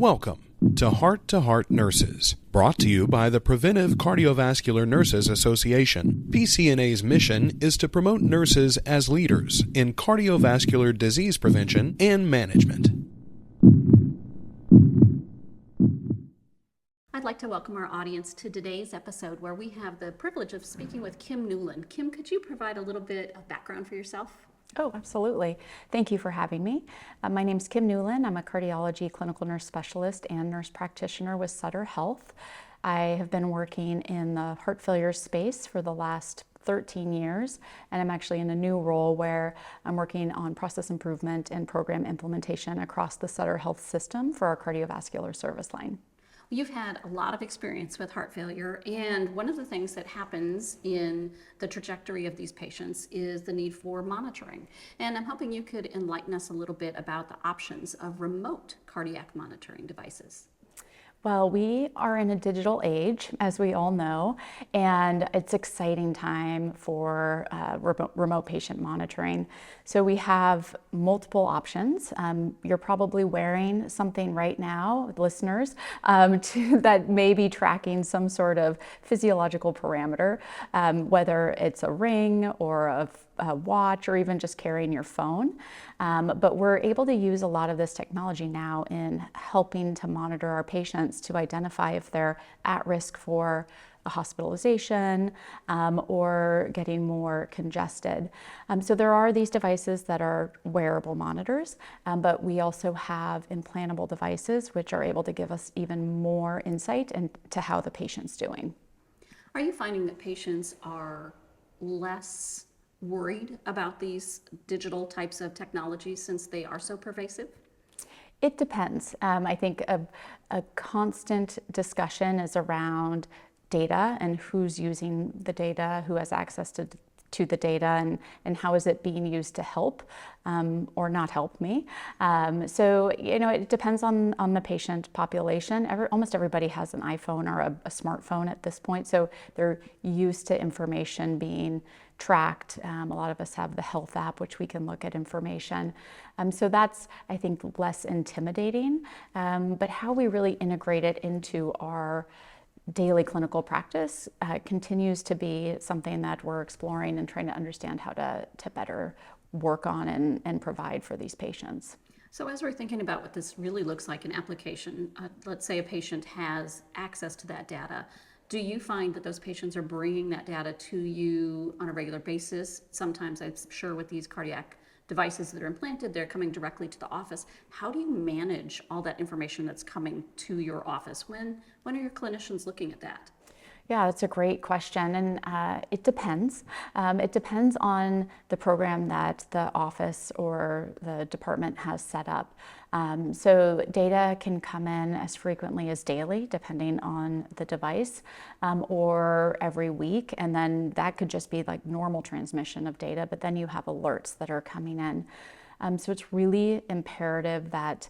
Welcome to Heart Nurses, brought to you by the Preventive Cardiovascular Nurses Association. PCNA's mission is to promote nurses as leaders in cardiovascular disease prevention and management. I'd like to welcome our audience to today's episode where we have the privilege of speaking with Kim Newlin. Kim, could you provide a little bit of background for yourself? Oh, absolutely. Thank you for having me. My name's Kim Newlin. I'm a cardiology clinical nurse specialist and nurse practitioner with Sutter Health. I have been working in the heart failure space for the last 13 years, and I'm actually in a new role where I'm working on process improvement and program implementation across the Sutter Health system for our cardiovascular service line. You've had a lot of experience with heart failure, and one of the things that happens in the trajectory of these patients is the need for monitoring. And I'm hoping you could enlighten us a little bit about the options of remote cardiac monitoring devices. Well, we are in a digital age, as we all know, and it's exciting time for remote patient monitoring. So we have multiple options. You're probably wearing something right now, listeners, that may be tracking some sort of physiological parameter, whether it's a ring or a watch or even just carrying your phone. But we're able to use a lot of this technology now in helping to monitor our patients to identify if they're at risk for a hospitalization or getting more congested. So there are these devices that are wearable monitors, but we also have implantable devices which are able to give us even more insight into how the patient's doing. Are you finding that patients are less worried about these digital types of technologies since they are so pervasive? It depends. I think a constant discussion is around data and who's using the data, who has access to the data, and how is it being used to help or not help me. So, it depends on the patient population. Almost everybody has an iPhone or a smartphone at this point, so they're used to information being tracked. A lot of us have the health app, which we can look at information. So that's, I think, less intimidating. But how we really integrate it into our daily clinical practice continues to be something that we're exploring and trying to understand how to better work on and provide for these patients. So as we're thinking about what this really looks like in application, let's say a patient has access to that data. Do you find that those patients are bringing that data to you on a regular basis? Sometimes I'm sure with these cardiac devices that are implanted, they're coming directly to the office. How do you manage all that information that's coming to your office? When are your clinicians looking at that? Yeah, that's a great question, and it depends. It depends on the program that the office or the department has set up. So data can come in as frequently as daily, depending on the device, or every week, and then that could just be like normal transmission of data, but then you have alerts that are coming in. So it's really imperative that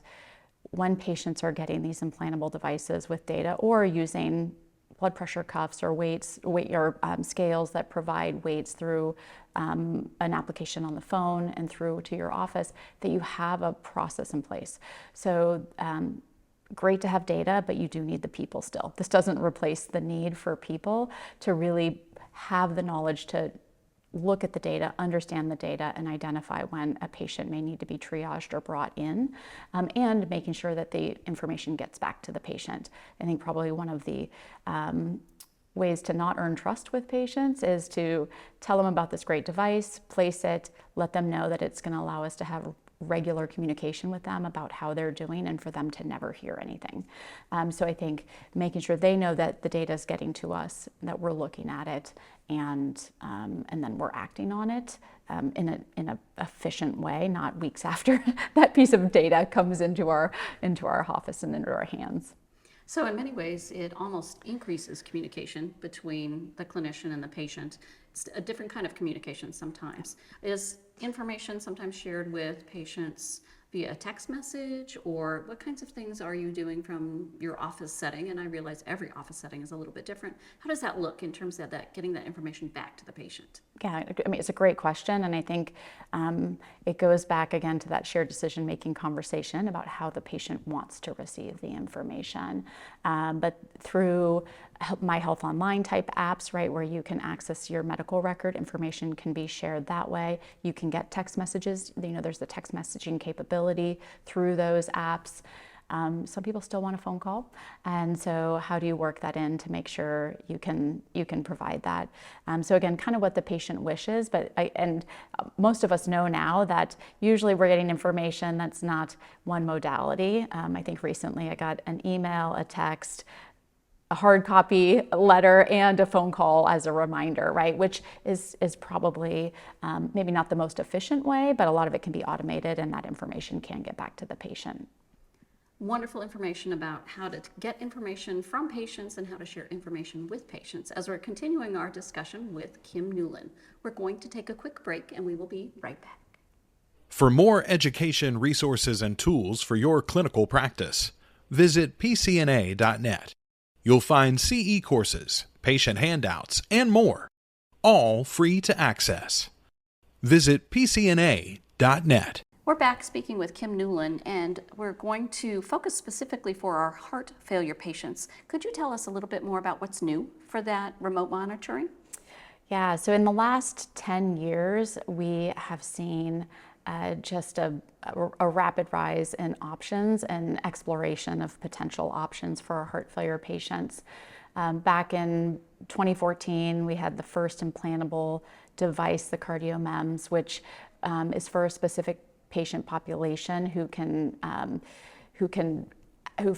when patients are getting these implantable devices with data or using blood pressure cuffs or scales that provide weights through an application on the phone and through to your office, that you have a process in place. So great to have data, but you do need the people still. This doesn't replace the need for people to really have the knowledge to look at the data, understand the data, and identify when a patient may need to be triaged or brought in, and making sure that the information gets back to the patient. I think probably one of the ways to not earn trust with patients is to tell them about this great device, place it, let them know that it's going to allow us to have regular communication with them about how they're doing and for them to never hear anything. So I think making sure they know that the data is getting to us, that we're looking at it, and then we're acting on it in an efficient way, not weeks after that piece of data comes into our office and into our hands. So in many ways, it almost increases communication between the clinician and the patient. It's a different kind of communication sometimes. Is information sometimes shared with patients via a text message, or what kinds of things are you doing from your office setting? And I realize every office setting is a little bit different. How does that look in terms of that getting that information back to the patient? Yeah, I mean, it's a great question, and I think it goes back again to that shared decision-making conversation about how the patient wants to receive the information. But through My Health Online type apps, right, where you can access your medical record, information can be shared that way. You can get text messages. You know, there's the text messaging capability through those apps. Some people still want a phone call, and so how do you work that in to make sure you can provide that? So again, kind of what the patient wishes, but most of us know now that usually we're getting information that's not one modality. I think recently I got an email, a text, a hard copy letter, and a phone call as a reminder, right? Which is probably maybe not the most efficient way, but a lot of it can be automated, and that information can get back to the patient. Wonderful information about how to get information from patients and how to share information with patients as we're continuing our discussion with Kim Newlin. We're going to take a quick break and we will be right back. For more education, resources, and tools for your clinical practice, visit pcna.net. You'll find CE courses, patient handouts, and more, all free to access. Visit pcna.net. We're back speaking with Kim Newlin, and we're going to focus specifically for our heart failure patients. Could you tell us a little bit more about what's new for that remote monitoring? Yeah, so in the last 10 years, we have seen just a rapid rise in options and exploration of potential options for our heart failure patients. Back in 2014, we had the first implantable device, the CardioMEMS, which is for a specific patient population who've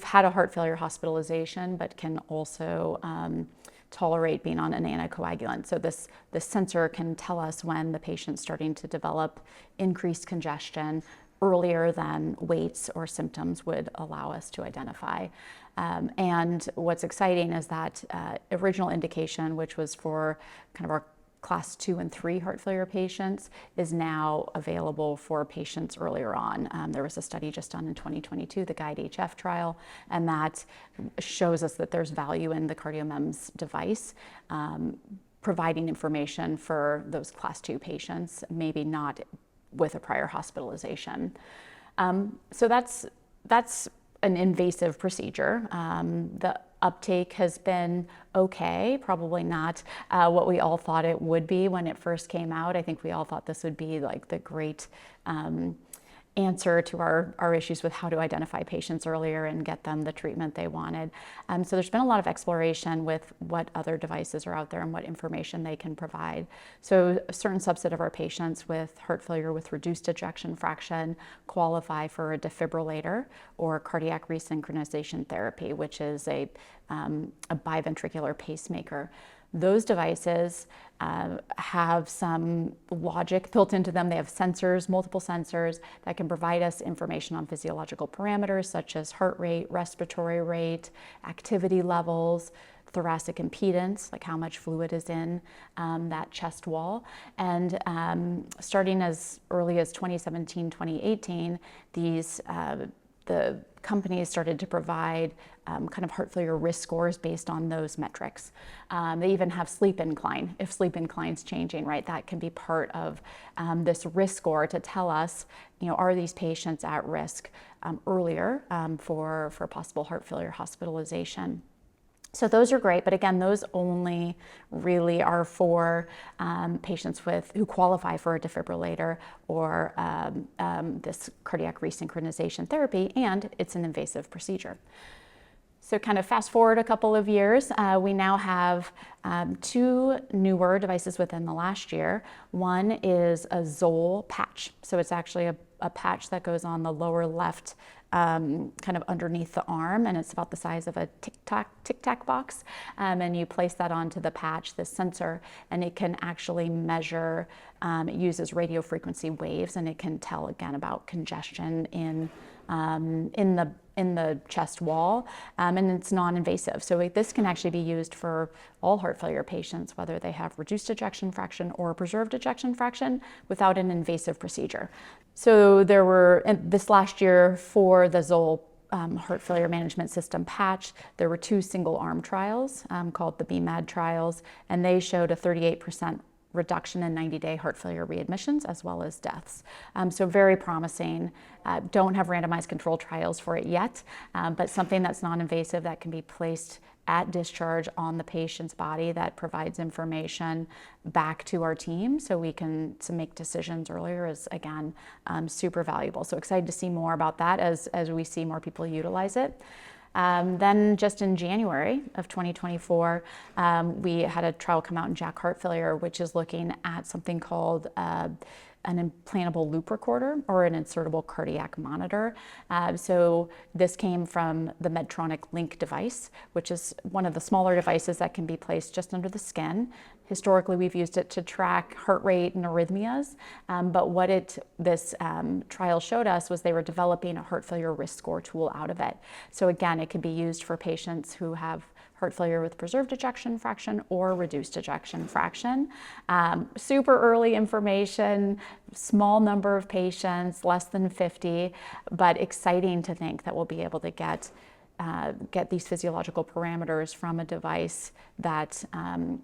had a heart failure hospitalization, but can also tolerate being on an anticoagulant. So this sensor can tell us when the patient's starting to develop increased congestion earlier than weights or symptoms would allow us to identify. And what's exciting is that original indication, which was for kind of our Class 2 and 3 heart failure patients, is now available for patients earlier on. There was a study just done in 2022, the GUIDE-HF trial, and that shows us that there's value in the CardioMEMS device, providing information for those Class 2 patients, maybe not with a prior hospitalization. So that's an invasive procedure. The uptake has been okay, probably not what we all thought it would be when it first came out. I think we all thought this would be like the great answer to our issues with how to identify patients earlier and get them the treatment they wanted. So there's been a lot of exploration with what other devices are out there and what information they can provide. So a certain subset of our patients with heart failure with reduced ejection fraction qualify for a defibrillator or cardiac resynchronization therapy, which is a biventricular pacemaker. Those devices have some logic built into them. They have sensors, multiple sensors that can provide us information on physiological parameters such as heart rate, respiratory rate, activity levels, thoracic impedance, like how much fluid is in that chest wall. And starting as early as 2017, 2018, the companies started to provide kind of heart failure risk scores based on those metrics. They even have sleep incline. If sleep incline's changing, right, that can be part of this risk score to tell us, you know, are these patients at risk earlier for possible heart failure hospitalization. So those are great, but again, those only really are for patients who qualify for a defibrillator or this cardiac resynchronization therapy, and it's an invasive procedure. So kind of fast forward a couple of years, we now have 2 newer devices within the last year. One is a Zoll patch. So it's actually a patch that goes on the lower left kind of underneath the arm, and it's about the size of a tic-tac box. And you place that onto the patch, this sensor, and it can actually measure, it uses radio frequency waves, and it can tell again about congestion in the chest wall, and it's non-invasive. So this can actually be used for all heart failure patients, whether they have reduced ejection fraction or preserved ejection fraction, without an invasive procedure. So there were, this last year for the Zoll heart failure management system patch, there were 2 single arm trials called the BMAD trials, and they showed a 38% reduction in 90-day heart failure readmissions as well as deaths. So very promising. Don't have randomized control trials for it yet, but something that's non-invasive that can be placed at discharge on the patient's body that provides information back to our team so we can make decisions earlier is, again, super valuable. So excited to see more about that as we see more people utilize it. Then just in January of 2024, we had a trial come out in JACC Heart Failure, which is looking at something called an implantable loop recorder or an insertable cardiac monitor. So this came from the Medtronic Link device, which is one of the smaller devices that can be placed just under the skin. Historically, we've used it to track heart rate and arrhythmias, but what this trial showed us was they were developing a heart failure risk score tool out of it. So again, it can be used for patients who have heart failure with preserved ejection fraction or reduced ejection fraction. Super early information, small number of patients, less than 50, but exciting to think that we'll be able to get these physiological parameters from a device that,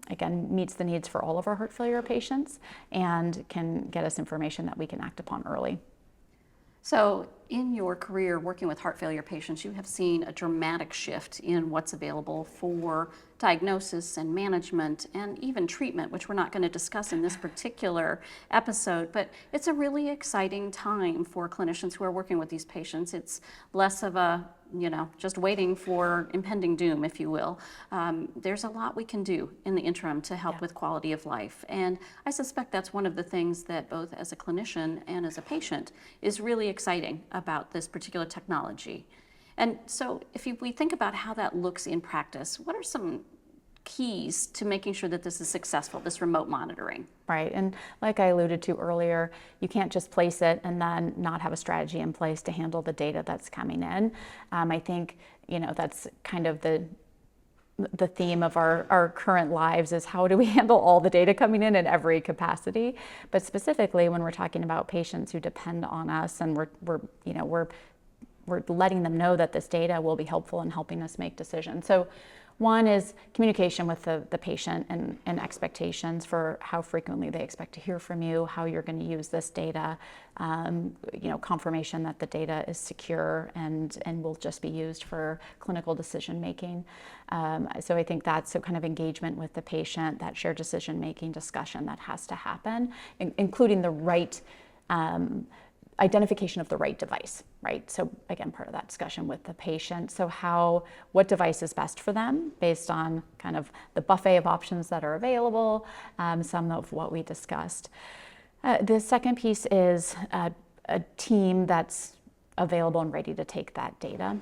again, meets the needs for all of our heart failure patients and can get us information that we can act upon early. So in your career working with heart failure patients, you have seen a dramatic shift in what's available for diagnosis and management and even treatment, which we're not going to discuss in this particular episode, but it's a really exciting time for clinicians who are working with these patients. It's less of a, just waiting for impending doom, if you will. There's a lot we can do in the interim to help with quality of life. And I suspect that's one of the things that both as a clinician and as a patient is really exciting about this particular technology. And so if we think about how that looks in practice, what are some keys to making sure that this is successful, this remote monitoring? Right, and like I alluded to earlier, you can't just place it and then not have a strategy in place to handle the data that's coming in. I think, that's kind of the theme of our current lives is how do we handle all the data coming in every capacity, but specifically when we're talking about patients who depend on us and we're letting them know that this data will be helpful in helping us make decisions. So one is communication with the patient and expectations for how frequently they expect to hear from you, how you're going to use this data, confirmation that the data is secure and will just be used for clinical decision making. So I think that's kind of engagement with the patient, that shared decision making discussion that has to happen, including the right identification of the right device, right? So again, part of that discussion with the patient. So what device is best for them based on kind of the buffet of options that are available, some of what we discussed. The second piece is a team that's available and ready to take that data.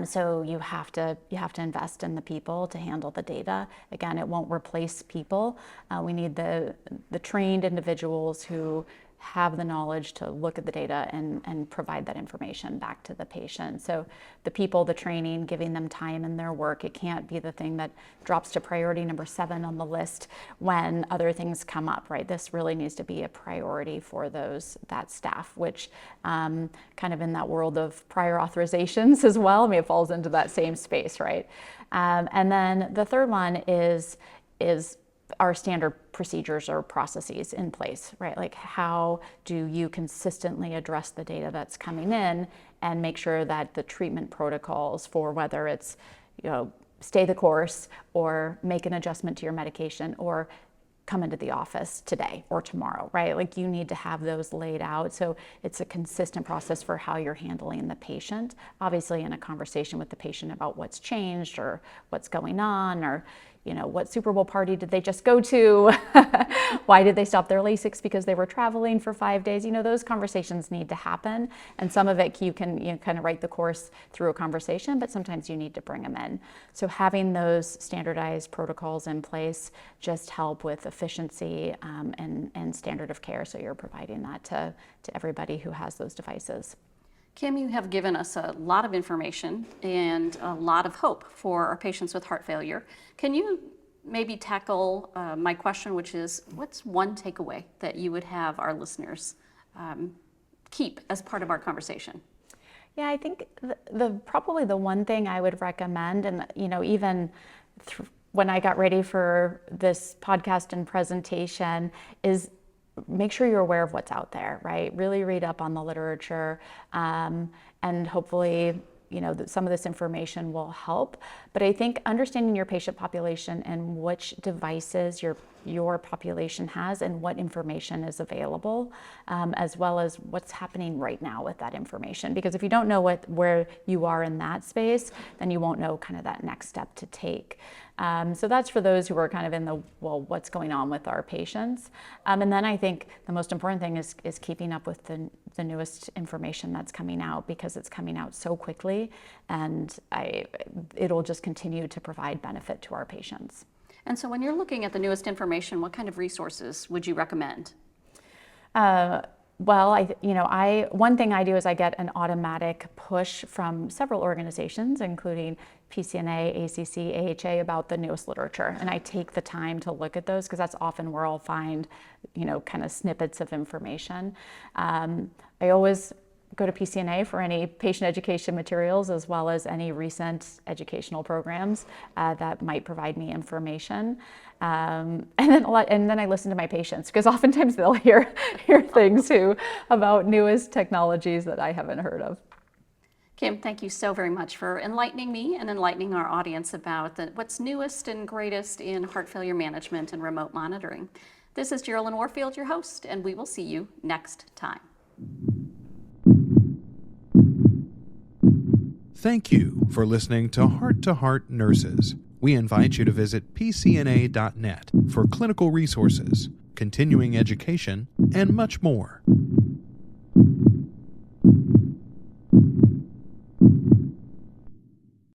So you have to invest in the people to handle the data. Again, it won't replace people. We need the trained individuals who have the knowledge to look at the data and provide that information back to the patient. So the people, the training, giving them time in their work, it can't be the thing that drops to priority number 7 on the list when other things come up, right? This really needs to be a priority for that staff, which kind of in that world of prior authorizations as well, it falls into that same space, right? And then the third one is our standard procedures or processes in place, right? Like how do you consistently address the data that's coming in and make sure that the treatment protocols for whether it's, stay the course or make an adjustment to your medication or come into the office today or tomorrow, right? Like you need to have those laid out. So it's a consistent process for how you're handling the patient, obviously in a conversation with the patient about what's changed or what's going on or, what Super Bowl party did they just go to? Why did they stop their Lasix? Because they were traveling for 5 days. Those conversations need to happen. And some of it you can kind of write the course through a conversation, but sometimes you need to bring them in. So having those standardized protocols in place just help with efficiency and standard of care. So you're providing that to everybody who has those devices. Kim, you have given us a lot of information and a lot of hope for our patients with heart failure. Can you maybe tackle my question, which is, what's one takeaway that you would have our listeners keep as part of our conversation? Yeah, I think probably the one thing I would recommend, and even when I got ready for this podcast and presentation, is make sure you're aware of what's out there, right? Really read up on the literature, and hopefully, some of this information will help. But I think understanding your patient population and which devices your population has and what information is available, as well as what's happening right now with that information. Because if you don't know where you are in that space, then you won't know kind of that next step to take. So that's for those who are kind of in what's going on with our patients. And then I think the most important thing is keeping up with the newest information that's coming out, because it's coming out so quickly, and it'll just continue to provide benefit to our patients. And so when you're looking at the newest information, what kind of resources would you recommend? Well, one thing I do is I get an automatic push from several organizations, including PCNA, ACC, AHA, about the newest literature. And I take the time to look at those, because that's often where I'll find, kind of snippets of information. I always go to PCNA for any patient education materials, as well as any recent educational programs that might provide me information. And then I listen to my patients, because oftentimes they'll hear things too about newest technologies that I haven't heard of. Kim, thank you so very much for enlightening me and enlightening our audience about what's newest and greatest in heart failure management and remote monitoring. This is Geraldine Warfield, your host, and we will see you next time. Thank you for listening to Heart Nurses. We invite you to visit pcna.net for clinical resources, continuing education, and much more.